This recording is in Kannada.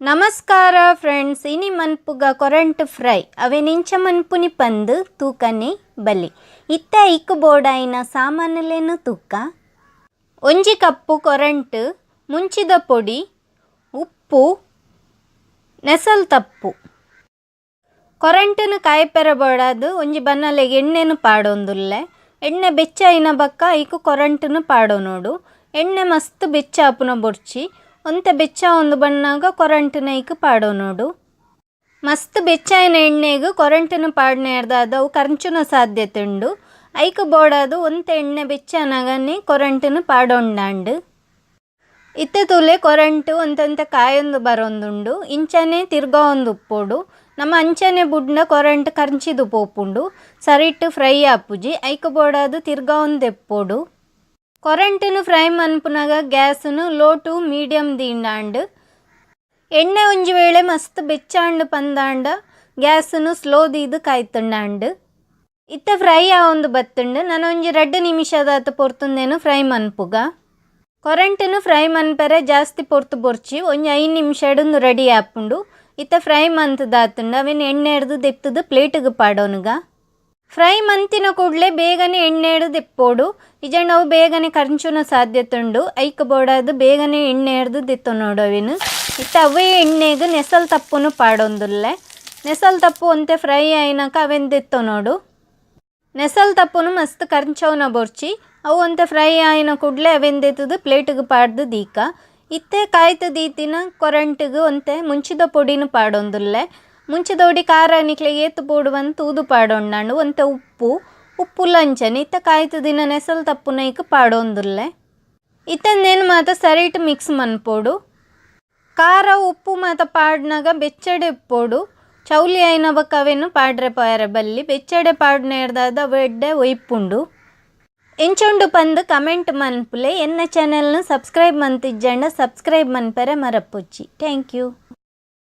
ನಮಸ್ಕಾರ ಫ್ರೆಂಡ್ಸ್, ಇನಿ ಮನ್ಪುಗ ಕೊರಂಟ್ ಫ್ರೈ ಅವೆ ನಿಂಚ ಮನ್ಪುನಿ ಪಂದು ತೂಕನೆ ಬಲಿ ಇತ್ತ ಇಕ್ಕು ಬೋಡಾಯಿನ ಸಾಮಾನುಲೇನು ತೂಕ 1 ಕಪ್ಪು ಕೊರಂಟ್, ಮುಂಚಿದ ಪೊಡಿ, ಉಪ್ಪು, ನೆಸಲ್ ತಪ್ಪು. ಕೊರಂಟನು ಕಾಯಿಪೆರ ಬೋಡಾದು ಒಂಜಿ ಬನ್ನಲೆಗೆ ಎಣ್ಣೆನು ಪಾಡೊಂದುಲ್ಲೆ. ಎಣ್ಣೆ ಬೆಚ್ಚ ಐನ ಬಕ್ಕ ಐಕು ಕೊರಂಟನು ಪಾಡೋನೋಡು. ಎಣ್ಣೆ ಮಸ್ತ್ ಬೆಚ್ಚ ಆಪುನ ಬೊಡ್ಚಿ ಒಂತೆ ಬೆಚ್ಚ ಒಂದು ಬಣ್ಣಾಗ ಕೊರಂಟನ ಐಕು ಪಾಡೋನೋಡು. ಮಸ್ತ್ ಬೆಚ್ಚ ಐನ ಎಣ್ಣೆಗು ಕೊರಂಟನು ಪಾಡ್ನೇರ್ದಾದ ಅವು ಕರ್ಚುನ ಸಾಧ್ಯತೆ ಉಂಡು. ಐಕು ಬೋಡಾದು ಒಂತೆ ಎಣ್ಣೆ ಬೆಚ್ಚನಾಗನೆ ಕೊರಂಟನು ಪಾಡೊಂಡಾಂಡು. ಇತ್ತ ತುಲೆ ಕೊರಂಟು ಒಂತಂತೆ ಕಾಯೊಂದು ಬರೊಂದುಂಡು. ಇಂಚನೆ ತಿರ್ಗಾ ಒಂದು ಉಪ್ಪೋಡು. ನಮ್ಮ ಅಂಚನೆ ಬುಡ್ನ ಕೊರಂಟ್ ಕರ್ಚಿದು ಪೋಪುಂಡು. ಸರಿಟ್ಟು ಫ್ರೈ ಆಪುಜಿ ಐಕು ಬೋಡಾದು ತಿರ್ಗಾ ಒಂದು ಎಪ್ಪೋಡು. ಕೊರಂಟನು ಫ್ರೈ ಮನ್ಪುನಾಗ ಗ್ಯಾಸನು ಲೋ ಟು ಮೀಡಿಯಮ್ ದೀಂಡಾಂಡು. ಎಣ್ಣೆ ಒಂಜಿ ವೇಳೆ ಮಸ್ತ್ ಬೆಚ್ಚಾಂಡು ಪಂದಾಂಡ ಗ್ಯಾಸನು ಸ್ಲೋ ದೀದು ಕಾಯ್ತುಂಡಾಂಡು. ಇತ್ತ ಫ್ರೈ ಆವೊಂದು ಬತ್ತುಂಡು. ನಾನು ಒಂಜಿ 2 ನಿಮಿಷದಾತ ಪೊರ್ತುಂದೇನು ಫ್ರೈ ಮನ್ಪುಗ. ಕೊರಂಟನು ಫ್ರೈ ಮನ್ಪೆರೆ ಜಾಸ್ತಿ ಪೊರ್ತು ಬೊರ್ಚಿ ಒಂಜಿ 5 ನಿಮಿಷಡುಂದು ರೆಡಿ ಆಪುಂಡು. ಇತ್ತ ಫ್ರೈ ಮಂತದಾತುಂಡು ಅವೇನು ಎಣ್ಣೆ ಹಿಡ್ದು ದೆಪ್ಪುದು ಪ್ಲೇಟಿಗೆ ಪಾಡೋನುಗ. ಫ್ರೈ ಮಂತಿನ ಕೂಡಲೇ ಬೇಗನೆ ಎಣ್ಣೆ ಹಿಡ್ದು ದೆಪ್ಪೋಡು. ಇಜಂಡು ಅವು ಬೇಗನೆ ಕರ್ಚುನ ಸಾಧ್ಯತೆ ಉಂಡು. ಐಕ ಬೋಡಾದು ಬೇಗನೆ ಎಣ್ಣೆ ಹಿಡ್ದು ದೆತ್ತೋ ನೋಡು ಅವೇನು. ಇತ್ತ ಅವೇ ಎಣ್ಣೆಗೆ ನೆಸಲ್ ತಪ್ಪುನು ಪಾಡೊಂದುಲ್ಲೆ. ನೆಸಲ್ ತಪ್ಪು ಒಂತೆ ಫ್ರೈ ಆಯ್ನಾಕ ಅವೇನು ದೆತ್ತೋ ನೋಡು. ನೆಸಲ್ ತಪ್ಪುನು ಮಸ್ತ್ ಕರ್ಚವನ ಬೊರ್ಚಿ ಅವು ಒಂತೆ ಫ್ರೈ ಆಯ್ನ ಕೂಡಲೇ ಅವೇನು ದೆತ್ತದು ಪ್ಲೇಟಿಗೆ ಪಾಡ್ದು ದೀಕ. ಇತ್ತೆ ಕಾಯ್ತು ದೀತಿನ ಕೊರಂಟಿಗೆ ಒಂತೆ ಮುಂಚಿದ ಪೊಡಿನು ಪಾಡೊಂದುಲ್ಲೆ. ಮುಂಚಿದ ಒಡಿ ಖಾರ ನಿಕ್ಲೆ ಏತು ಪೋಡುವಂತ ತೂದು ಪಾಡೊಂಡಾಂಡು. ಒಂತೆ ಉಪ್ಪು ಲಂಚನೆ ಇತ್ತ ಕಾಯ್ತು ದಿನ ನೆಸಲ್ ತಪ್ಪು ನೈಕ್ ಪಾಡೊಂದುಲ್ಲೆ. ಇತ್ತಂದೇನು ಮಾತ ಸರಿಟ್ ಮಿಕ್ಸ್ ಮನ್ಪೋಡು. ಖಾರ ಉಪ್ಪು ಮಾತ ಪಾಡ್ನಾಗ ಬೆಚ್ಚಡೆ ಇಪ್ಪೋಡು. ಚೌಲಿ ಐನ ಬಕ್ಕ ಅವೇನು ಪಾಡ್ರೆ ಪಾಯರೆ ಬಲ್ಲಿ ಬೆಚ್ಚಡೆ ಪಾಡ್ನೇರ್ದಾದ ಅವೆಡ್ಡೆ ಒಯ್ಪುಂಡು. ಎಂಚೊಂಡು ಪಂದು ಕಮೆಂಟ್ ಮನ್ಪುಲೆ. ಎನ್ನ ಚಾನೆಲ್ನು ಸಬ್ಸ್ಕ್ರೈಬ್ ಮಂತಿಜ್ಜಂಡ ಸಬ್ಸ್ಕ್ರೈಬ್ ಮನ್ಪೆರೆ ಮರಪ್ಪುಚ್ಚಿ. Thank you.